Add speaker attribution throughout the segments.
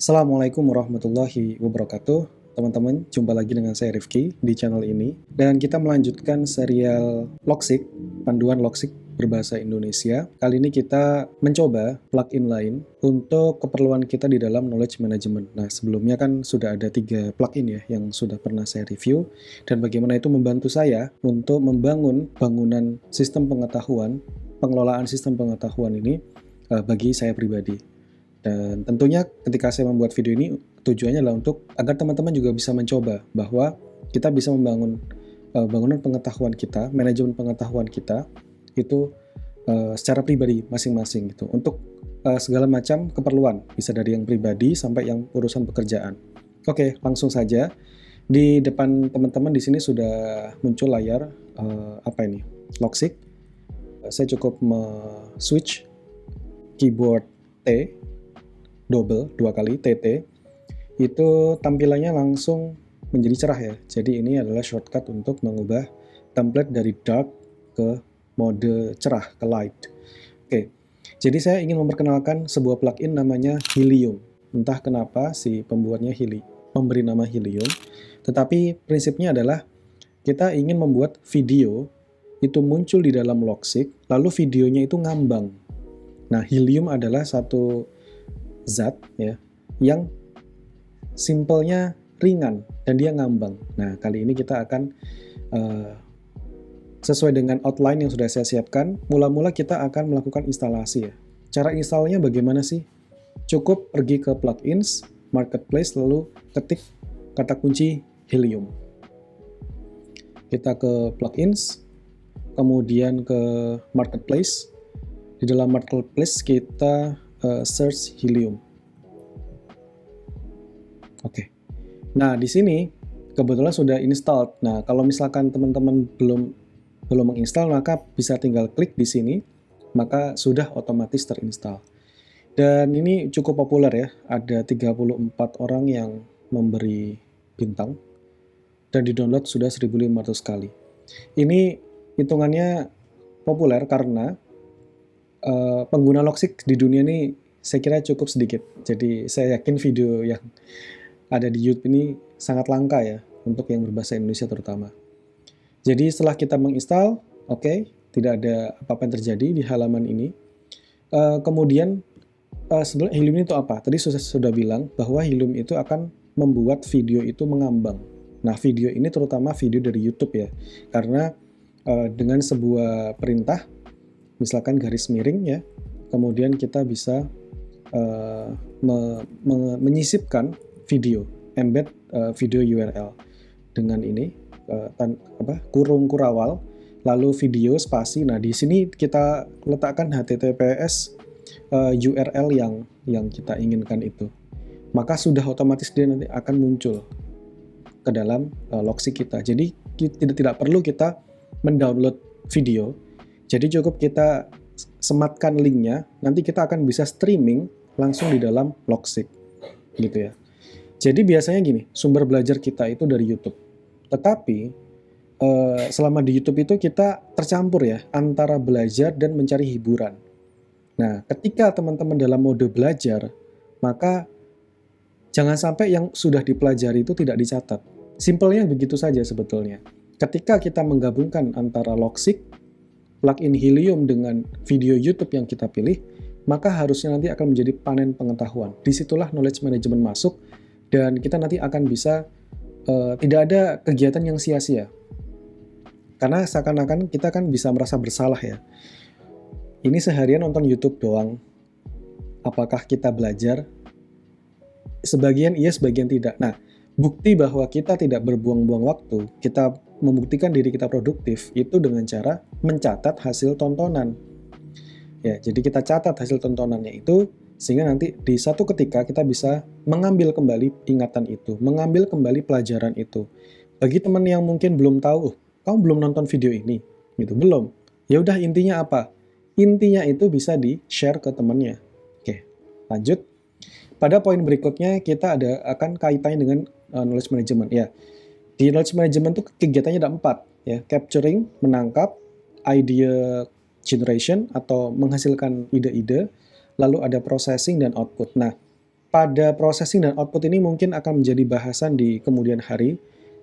Speaker 1: Assalamualaikum warahmatullahi wabarakatuh. Teman-teman, jumpa lagi dengan saya Rifki di channel ini. Dan kita melanjutkan serial Logic, panduan Logic berbahasa Indonesia. Kali ini kita mencoba plugin lain untuk keperluan kita di dalam knowledge management. Nah, sebelumnya kan sudah ada 3 plugin ya yang sudah pernah saya review. Dan bagaimana itu membantu saya untuk membangun bangunan sistem pengetahuan, pengelolaan sistem pengetahuan ini bagi saya pribadi. Dan tentunya ketika saya membuat video ini tujuannya adalah untuk agar teman-teman juga bisa mencoba bahwa kita bisa membangun bangunan pengetahuan kita, manajemen pengetahuan kita itu secara pribadi masing-masing gitu untuk segala macam keperluan, bisa dari yang pribadi sampai yang urusan pekerjaan. Oke, langsung saja. Di depan teman-teman di sini sudah muncul layar apa ini? Logic. Saya cukup switch keyboard T double 2 kali TT itu tampilannya langsung menjadi cerah ya. Jadi ini adalah shortcut untuk mengubah template dari dark ke mode cerah, ke light. Oke. Jadi saya ingin memperkenalkan sebuah plugin namanya Helium. Entah kenapa si pembuatnya memberi nama Helium, tetapi prinsipnya adalah kita ingin membuat video itu muncul di dalam Logic, lalu videonya itu ngambang. Nah, Helium adalah satu zat ya yang simpelnya ringan dan dia ngambang. Nah, kali ini kita akan sesuai dengan outline yang sudah saya siapkan, mula-mula kita akan melakukan instalasi ya. Cara installnya bagaimana sih? Cukup pergi ke plugins, marketplace, lalu ketik kata kunci Helium. Kita ke plugins, kemudian ke marketplace. Di dalam marketplace kita search Helium. Oke. Nah, di sini kebetulan sudah installed. Nah, kalau misalkan teman-teman belum menginstal, maka bisa tinggal klik di sini, maka sudah otomatis terinstall. Dan ini cukup populer ya. Ada 34 orang yang memberi bintang dan di-download sudah 1.500 kali. Ini hitungannya populer karena pengguna Logic di dunia ini saya kira cukup sedikit. Jadi saya yakin video yang ada di YouTube ini sangat langka ya untuk yang berbahasa Indonesia terutama. Jadi setelah kita menginstal, oke, tidak ada apa-apa yang terjadi di halaman ini. Kemudian sebenarnya Helium itu apa? Tadi sudah bilang bahwa Helium itu akan membuat video itu mengambang. Nah, video ini terutama video dari YouTube ya, karena dengan sebuah perintah misalkan garis miring ya, kemudian kita bisa menyisipkan video, embed video URL dengan ini kurung kurawal, lalu video spasi. Nah, di sini kita letakkan HTTPS URL yang kita inginkan itu, maka sudah otomatis dia nanti akan muncul ke dalam Logic kita. Jadi tidak perlu kita mendownload video. Jadi cukup kita sematkan linknya, nanti kita akan bisa streaming langsung di dalam Logic, gitu ya. Jadi biasanya gini, sumber belajar kita itu dari YouTube. Tetapi selama di YouTube itu kita tercampur ya antara belajar dan mencari hiburan. Nah, ketika teman-teman dalam mode belajar, maka jangan sampai yang sudah dipelajari itu tidak dicatat. Simpelnya begitu saja sebetulnya. Ketika kita menggabungkan antara Logic, plugin Helium dengan video YouTube yang kita pilih, maka harusnya nanti akan menjadi panen pengetahuan. Disitulah knowledge management masuk, dan kita nanti akan bisa tidak ada kegiatan yang sia-sia. Karena seakan-akan kita kan bisa merasa bersalah ya. Ini seharian nonton YouTube doang. Apakah kita belajar? Sebagian iya, sebagian tidak. Nah, bukti bahwa kita tidak berbuang-buang waktu, kita membuktikan diri kita produktif, itu dengan cara mencatat hasil tontonan. Ya, jadi kita catat hasil tontonannya itu, sehingga nanti di satu ketika kita bisa mengambil kembali ingatan itu, mengambil kembali pelajaran itu. Bagi teman yang mungkin belum tahu, kamu belum nonton video ini, gitu, belum. Ya udah, intinya apa? Intinya itu bisa di-share ke temannya. Oke, lanjut. Pada poin berikutnya kita akan kaitannya dengan knowledge management. Ya, di knowledge management itu kegiatannya ada 4 ya, capturing, menangkap, idea generation atau menghasilkan ide-ide, lalu ada processing dan output. Nah, pada processing dan output ini mungkin akan menjadi bahasan di kemudian hari.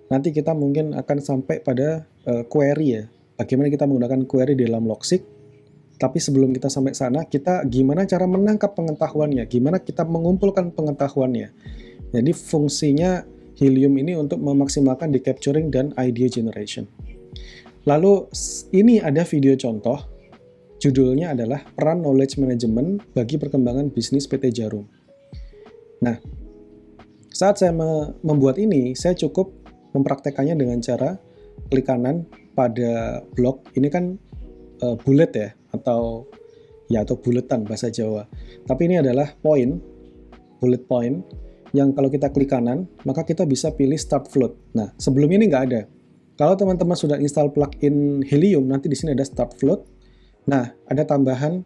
Speaker 1: Nanti kita mungkin akan sampai pada query ya. Bagaimana kita menggunakan query di dalam Logseq. Tapi sebelum kita sampai sana, kita gimana cara menangkap pengetahuannya, gimana kita mengumpulkan pengetahuannya. Jadi fungsinya Helium ini untuk memaksimalkan the capturing dan idea generation. Lalu ini ada video contoh, judulnya adalah Peran Knowledge Management bagi Perkembangan Bisnis PT Djarum. Nah, saat saya membuat ini, saya cukup mempraktekannya dengan cara klik kanan pada blok. Ini kan bullet ya, atau buletan bahasa Jawa. Tapi ini adalah bullet point, yang kalau kita klik kanan, maka kita bisa pilih start float. Nah, sebelum ini nggak ada. Kalau teman-teman sudah install plugin Helium, nanti di sini ada start float. Nah, ada tambahan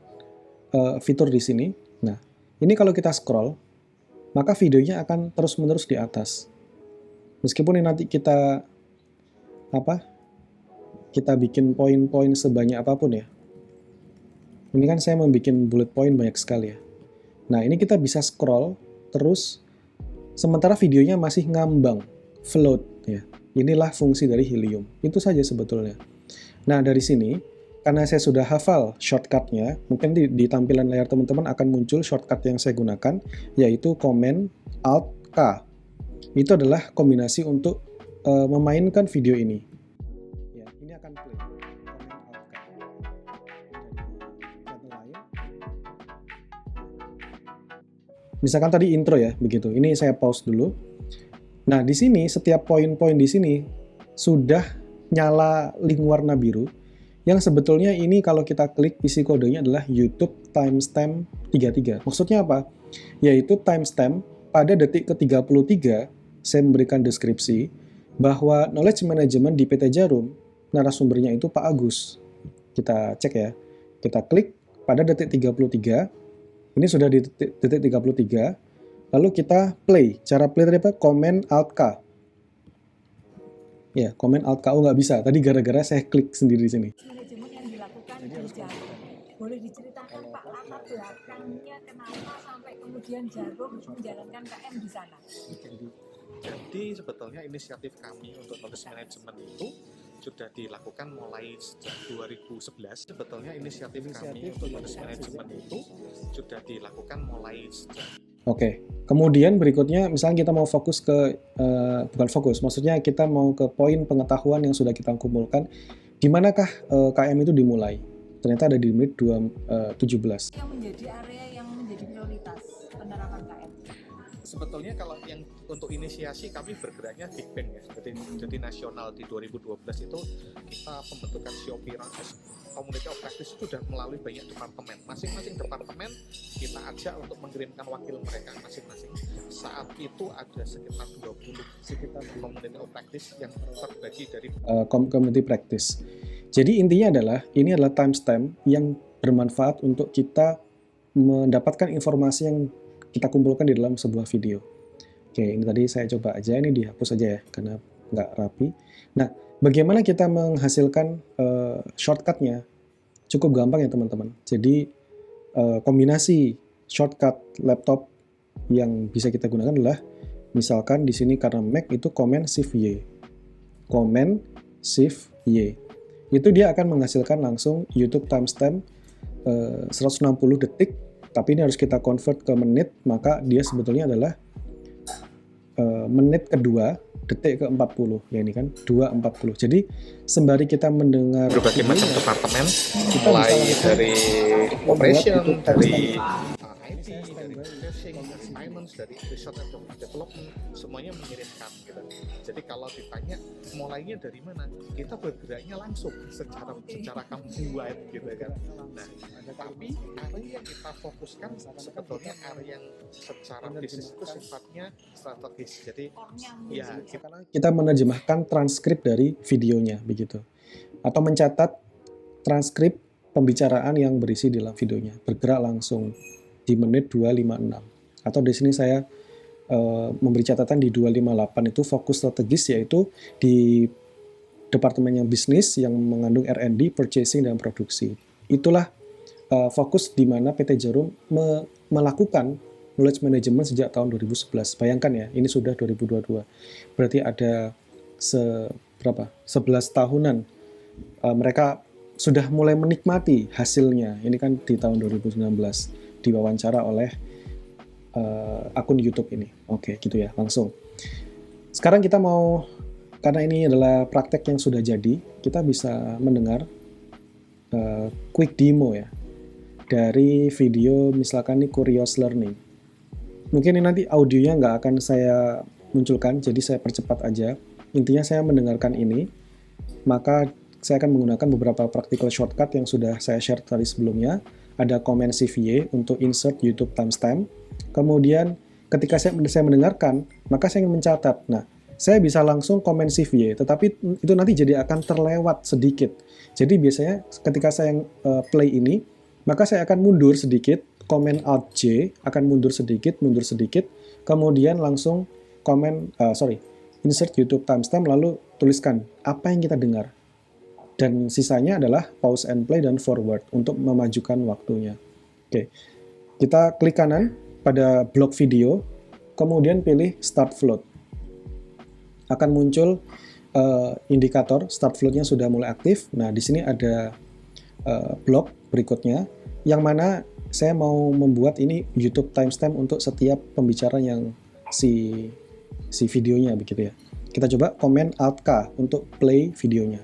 Speaker 1: fitur di sini. Nah, ini kalau kita scroll, maka videonya akan terus-menerus di atas. Meskipun ini nanti kita bikin poin-poin sebanyak apapun ya. Ini kan saya membuat bullet point banyak sekali ya. Nah, ini kita bisa scroll terus, sementara videonya masih ngambang, float ya. Inilah fungsi dari Helium. Itu saja sebetulnya. Nah, dari sini, karena saya sudah hafal shortcut-nya, mungkin di tampilan layar teman-teman akan muncul shortcut yang saya gunakan, yaitu Command Alt K. Itu adalah kombinasi untuk memainkan video ini. Ya, ini akan play. Command Alt K. Misalkan tadi intro ya, begitu. Ini saya pause dulu. Nah, di sini setiap poin-poin di sini sudah nyala link warna biru. Yang sebetulnya ini kalau kita klik isi kodenya adalah YouTube timestamp 33. Maksudnya apa? Yaitu timestamp pada detik ke-33 saya memberikan deskripsi bahwa knowledge management di PT Djarum, narasumbernya itu Pak Agus. Kita cek ya. Kita klik pada detik 33. Ini sudah di detik 33. Lalu kita play. Cara play tadi apa? Command Alt K. Ya, Command Alt K. Oh, nggak bisa. Tadi gara-gara saya klik sendiri di sini.
Speaker 2: Manajemen yang dilakukan di Djarum. Boleh diceritakan Pak latar belakangnya kenapa sampai kemudian Djarum menjalankan KM di sana?
Speaker 3: Jadi sebetulnya inisiatif kami untuk knowledge management itu sudah dilakukan mulai sejak 2011. Sebetulnya inisiatif kami untuk knowledge management itu sudah dilakukan mulai sejak. Oke,
Speaker 1: kemudian berikutnya misalnya kita mau fokus ke, bukan fokus, maksudnya kita mau ke poin pengetahuan yang sudah kita kumpulkan, di manakah KM itu dimulai? Ternyata ada di menit 17.
Speaker 2: Yang menjadi area yang menjadi prioritas penerapan KM?
Speaker 3: Sebetulnya kalau yang untuk inisiasi kami bergeraknya Big Bang ya, jadi nasional di 2012 itu kita pembentukan Shopee Community of Practice itu sudah melalui banyak departemen. Masing-masing departemen kita ajak untuk mengirimkan wakil mereka masing-masing. Saat itu ada sekitar 20 Community of Practice yang terbagi dari
Speaker 1: Community Practice. Jadi intinya adalah, ini adalah timestamp yang bermanfaat untuk kita mendapatkan informasi yang kita kumpulkan di dalam sebuah video. Oke, ini tadi saya coba aja, ini dihapus aja ya, karena nggak rapi. Nah, bagaimana kita menghasilkan shortcut-nya? Cukup gampang ya teman-teman. Jadi, kombinasi shortcut laptop yang bisa kita gunakan adalah, misalkan di sini karena Mac itu Command Shift Y. Command Shift Y. Itu dia akan menghasilkan langsung YouTube timestamp 160 detik, tapi ini harus kita convert ke menit, maka dia sebetulnya adalah menit kedua, detik ke-40, ya ini kan 2.40. Jadi sembari kita mendengar
Speaker 3: berbagai macam departemen, mulai dari operation, dari IT, dari casing, dari finance, dari research and development, semuanya mengirimkan gitu. Jadi kalau ditanya mulainya dari mana, kita bergeraknya langsung secara kambuan gitu kan. Nah, tapi area yang kita fokuskan sebetulnya area yang secara bisnis itu sifatnya strategis. Jadi ya
Speaker 1: kita menerjemahkan transkrip dari videonya begitu, atau mencatat transkrip pembicaraan yang berisi dalam videonya, bergerak langsung di menit 256. Atau di sini saya memberi catatan di 258 itu fokus strategis, yaitu di departemen yang bisnis yang mengandung R&D, purchasing, dan produksi. Itulah fokus di mana PT Djarum melakukan knowledge management sejak tahun 2011. Bayangkan ya, ini sudah 2022. Berarti ada 11 tahunan mereka sudah mulai menikmati hasilnya. Ini kan di tahun 2019 diwawancara oleh akun YouTube ini. Oke, gitu ya, langsung. Sekarang kita mau, karena ini adalah praktek yang sudah jadi, kita bisa mendengar quick demo ya dari video misalkan ini Curious Learning. Mungkin ini nanti audionya nggak akan saya munculkan, jadi saya percepat aja. Intinya saya mendengarkan ini, maka saya akan menggunakan beberapa practical shortcut yang sudah saya share tadi sebelumnya. Ada Command CVA untuk insert YouTube timestamp. Kemudian ketika saya mendengarkan, maka saya ingin mencatat. Nah, saya bisa langsung Command CVA, tetapi itu nanti jadi akan terlewat sedikit. Jadi biasanya ketika saya play ini, maka saya akan mundur sedikit, Command Alt J akan mundur sedikit, kemudian langsung insert YouTube timestamp, lalu tuliskan apa yang kita dengar. Dan sisanya adalah pause and play dan forward untuk memajukan waktunya. Oke, kita klik kanan pada blok video, kemudian pilih Start Float. Akan muncul indikator start float-nya sudah mulai aktif. Nah, di sini ada blok berikutnya, yang mana saya mau membuat ini YouTube timestamp untuk setiap pembicara yang si videonya begitu ya. Kita coba Command Alt K untuk play videonya.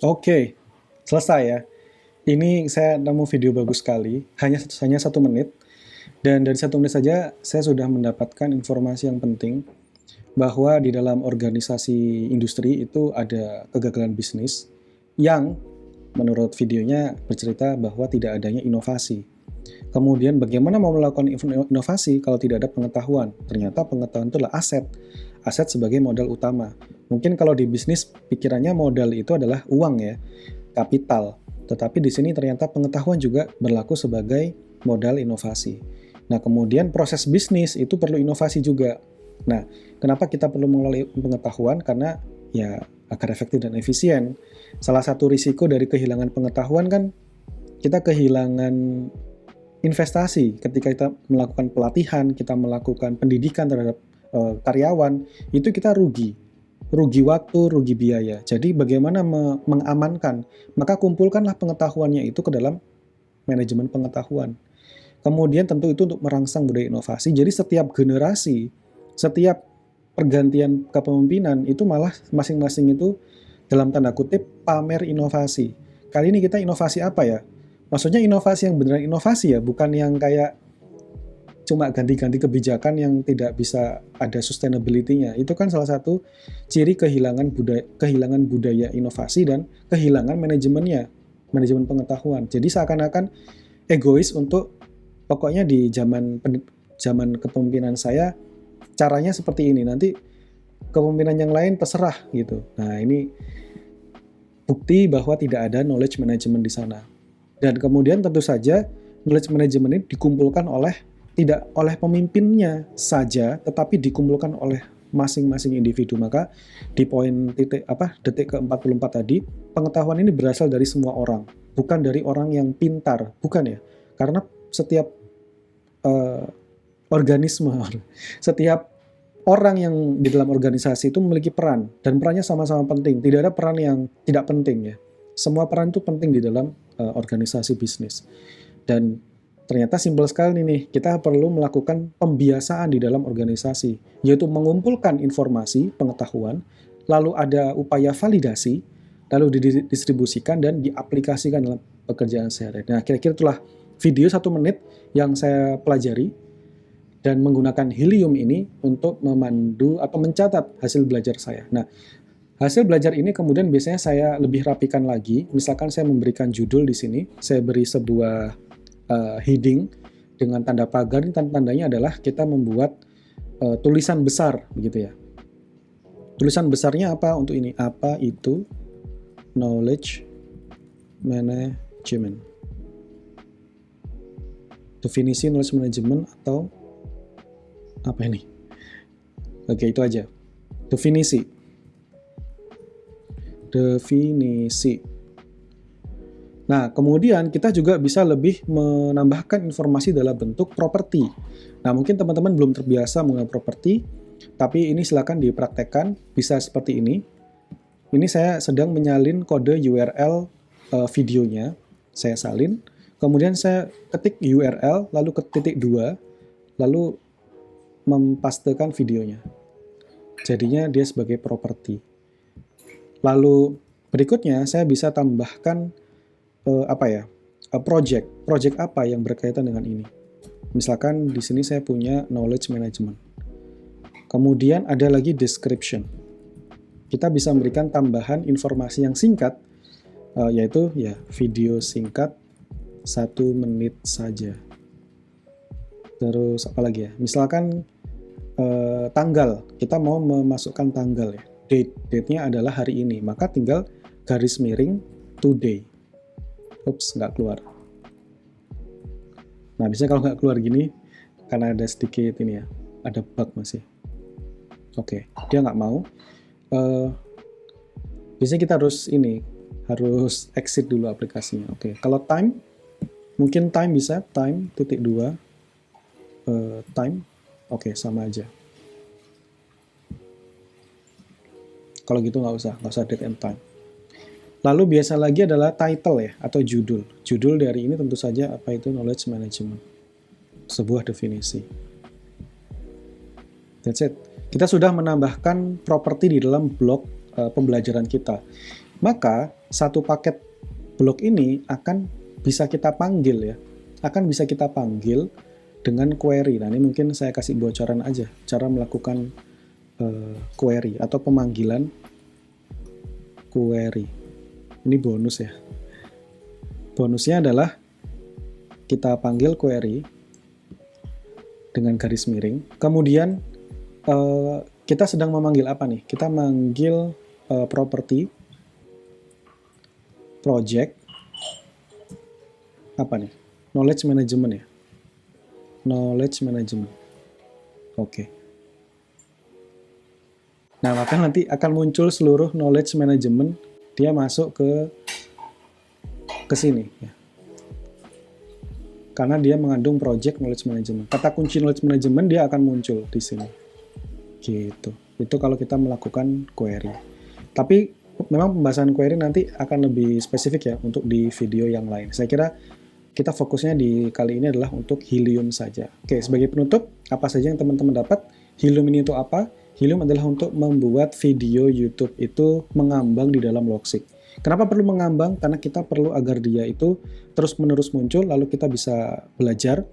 Speaker 1: Oke, selesai ya. Ini saya nemu video bagus sekali, hanya 1 menit. Dan dari 1 menit saja saya sudah mendapatkan informasi yang penting bahwa di dalam organisasi industri itu ada kegagalan bisnis yang menurut videonya bercerita bahwa tidak adanya inovasi. Kemudian bagaimana mau melakukan inovasi kalau tidak ada pengetahuan? Ternyata pengetahuan itu adalah aset sebagai modal utama. Mungkin kalau di bisnis pikirannya modal itu adalah uang ya, kapital. Tetapi di sini ternyata pengetahuan juga berlaku sebagai modal inovasi. Nah, kemudian proses bisnis itu perlu inovasi juga. Nah, kenapa kita perlu mengelola pengetahuan? Karena ya agar efektif dan efisien. Salah satu risiko dari kehilangan pengetahuan kan kita kehilangan investasi. Ketika kita melakukan pelatihan, kita melakukan pendidikan terhadap karyawan, itu kita rugi waktu, rugi biaya. Jadi bagaimana mengamankan? Maka kumpulkanlah pengetahuannya itu ke dalam manajemen pengetahuan. Kemudian tentu itu untuk merangsang budaya inovasi. Jadi setiap generasi, setiap pergantian kepemimpinan itu malah masing-masing itu dalam tanda kutip pamer inovasi. Kali ini kita inovasi apa ya? Maksudnya inovasi yang beneran inovasi ya, bukan yang kayak cuma ganti-ganti kebijakan yang tidak bisa ada sustainability-nya. Itu kan salah satu ciri kehilangan budaya inovasi dan kehilangan manajemennya, manajemen pengetahuan. Jadi seakan-akan egois untuk pokoknya di zaman kepemimpinan saya caranya seperti ini, nanti kepemimpinan yang lain terserah gitu. Nah, ini bukti bahwa tidak ada knowledge management di sana. Dan kemudian tentu saja knowledge management ini dikumpulkan tidak oleh pemimpinnya saja, tetapi dikumpulkan oleh masing-masing individu. Maka di poin detik ke-44 tadi, pengetahuan ini berasal dari semua orang, bukan dari orang yang pintar, bukan ya. Karena setiap organisme, setiap orang yang di dalam organisasi itu memiliki peran, dan perannya sama-sama penting. Tidak ada peran yang tidak penting ya. Semua peran itu penting di dalam organisasi bisnis. Dan ternyata simpel sekali nih, kita perlu melakukan pembiasaan di dalam organisasi, yaitu mengumpulkan informasi, pengetahuan, lalu ada upaya validasi, lalu didistribusikan dan diaplikasikan dalam pekerjaan sehari-hari. Nah, kira-kira itulah video 1 menit yang saya pelajari dan menggunakan Helium ini untuk memandu atau mencatat hasil belajar saya. Nah, hasil belajar ini kemudian biasanya saya lebih rapikan lagi. Misalkan saya memberikan judul di sini, saya beri sebuah heading dengan tanda pagar. Ini tandanya adalah kita membuat tulisan besar, begitu ya. Tulisan besarnya apa untuk ini? Apa itu knowledge management? Definisi knowledge management atau apa ini? Oke, itu aja. Definisi. Nah, kemudian kita juga bisa lebih menambahkan informasi dalam bentuk properti. Nah, mungkin teman-teman belum terbiasa menggunakan properti, tapi ini silakan dipraktekkan, bisa seperti ini. Ini saya sedang menyalin kode URL videonya, saya salin, kemudian saya ketik URL, lalu ke titik 2, lalu mempastekan videonya. Jadinya dia sebagai properti. Lalu berikutnya saya bisa tambahkan project apa yang berkaitan dengan ini. Misalkan di sini saya punya knowledge management. Kemudian ada lagi description. Kita bisa memberikan tambahan informasi yang singkat, yaitu ya video singkat 1 menit saja. Terus apa lagi ya? Misalkan tanggal, kita mau memasukkan tanggal ya. Date-nya adalah hari ini, maka tinggal garis miring today. Ups, nggak keluar. Nah, biasanya kalau nggak keluar gini, karena ada sedikit ini ya, ada bug masih. Oke, dia nggak mau. Biasanya kita harus exit dulu aplikasinya. Oke, kalau time, mungkin time bisa, time, titik 2, time, oke, sama aja. Kalau gitu nggak usah date and time. Lalu biasa lagi adalah title ya, atau judul. Judul dari ini tentu saja apa itu knowledge management. Sebuah definisi. That's it. Kita sudah menambahkan properti di dalam blok pembelajaran kita. Maka satu paket blok ini akan bisa kita panggil ya. Akan bisa kita panggil dengan query. Nah, ini mungkin saya kasih bocoran aja cara melakukan query atau pemanggilan query. Ini bonus ya. Bonusnya adalah kita panggil query dengan garis miring. Kemudian kita sedang memanggil apa nih? Kita manggil property, project, apa nih? Knowledge management ya. Knowledge management. Oke. Nah, maka nanti akan muncul seluruh knowledge management, dia masuk ke sini ya. Karena dia mengandung project knowledge management. Kata kunci knowledge management dia akan muncul di sini. Gitu. Itu kalau kita melakukan query. Tapi memang pembahasan query nanti akan lebih spesifik ya untuk di video yang lain. Saya kira kita fokusnya di kali ini adalah untuk Helium saja. Oke, sebagai penutup, apa saja yang teman-teman dapat? Helium ini itu apa? Helium adalah untuk membuat video YouTube itu mengambang di dalam Logseq. Kenapa perlu mengambang? Karena kita perlu agar dia itu terus-menerus muncul, lalu kita bisa belajar,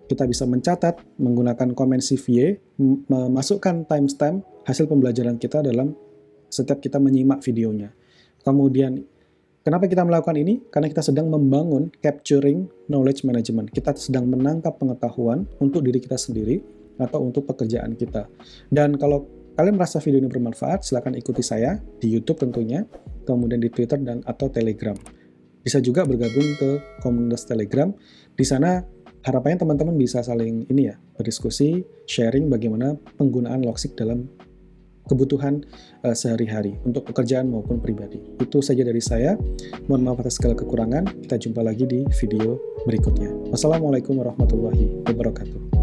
Speaker 1: kita bisa mencatat menggunakan komen CVA, memasukkan timestamp hasil pembelajaran kita dalam setiap kita menyimak videonya. Kemudian, kenapa kita melakukan ini? Karena kita sedang membangun capturing knowledge management. Kita sedang menangkap pengetahuan untuk diri kita sendiri, atau untuk pekerjaan kita. Dan kalau kalian merasa video ini bermanfaat, silakan ikuti saya di YouTube tentunya, kemudian di Twitter dan atau Telegram. Bisa juga bergabung ke komunitas Telegram. Di sana harapannya teman-teman bisa saling berdiskusi, sharing bagaimana penggunaan Logseq dalam kebutuhan sehari-hari untuk pekerjaan maupun pribadi. Itu saja dari saya. Mohon maaf atas segala kekurangan. Kita jumpa lagi di video berikutnya. Wassalamualaikum warahmatullahi wabarakatuh.